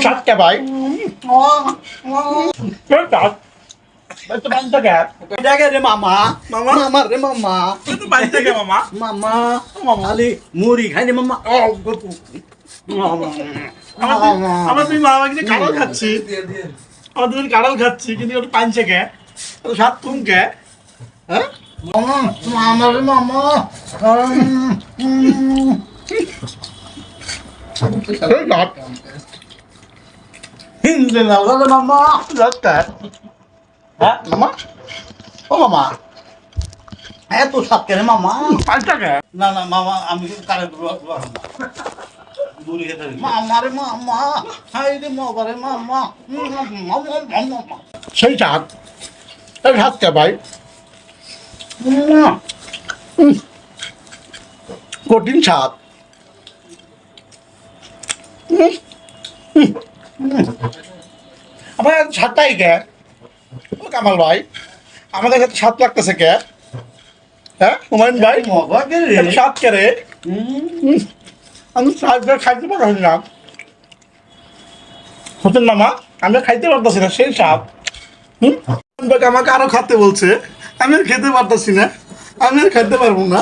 সাতটা ভাই মামা মামা রে মামা মামা মামা মুড়ি খাই রে মামা আমার তুই মামা কিন্তু কাঁড়াল খাচ্ছি আমার তুমি কাঁড়াল খাচ্ছি কিন্তু ওটা পাঞ্চে কে সাত তুম কে হ্যাঁ মামা মামা রে মামা হিন্দে না রে মামা যাচ্ছে হ্যাঁ মামা ও মামা এত সাত কেন মামা পাঁচটা কে না না মামা আমি কারে দূরে খেতে মামা রে মামা হাই রে মামা রে মামা মামা সেই সাত এই সাতটা ভাই কঠিন সাত আমার সাতটাই কে কামাল ভাই আমাদের সাথে সাত লাগতেছে কে হ্যাঁ হুমায়ুন ভাই সাত কে রে আমি সাতবার খাইতে পারছি না হতেন না মা আমি খাইতে পারতেছি না সেই সাপ আমাকে আরো খাতে বলছে আমি আর খেতে পারতেছি না আমি আর খাইতে পারবো না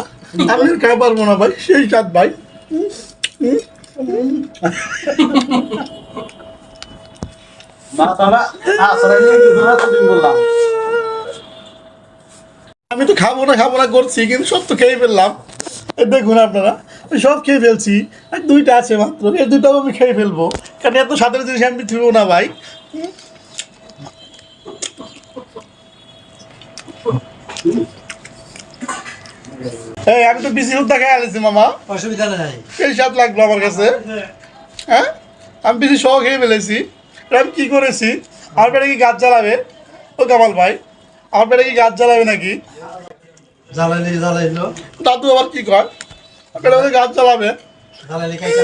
আমি আর খাই পারবো না ভাই সেই সাত ভাই আমি তো খাবো না করছি কিন্তু সব তো খেয়ে ফেললাম দেখুন আপনারা সব খেয়ে ফেলছি আর দুইটা আছে মাত্র এই দুইটাও আমি খেয়ে ফেলবো কারণ এত স্বাদের জিনিস আমি তুলবো না ভাই এই আমি তো বেশি হুদ্দা খেয়ে আলেছি মামা অসুবিধা নাই সেই স্বাদ লাগলো আমার কাছে হ্যাঁ আমি বেশি শখ খেয়ে ফেলেছি আমি কি করেছি আমার পেটে কি গাছ জ্বালাবে ও কামাল ভাই আমার পেটে কি গাছ জ্বালাবে নাকি জ্বালাইলো দাদু আবার কি কয় পেটে গাছ জ্বালাবে জ্বালাইলে খাইতে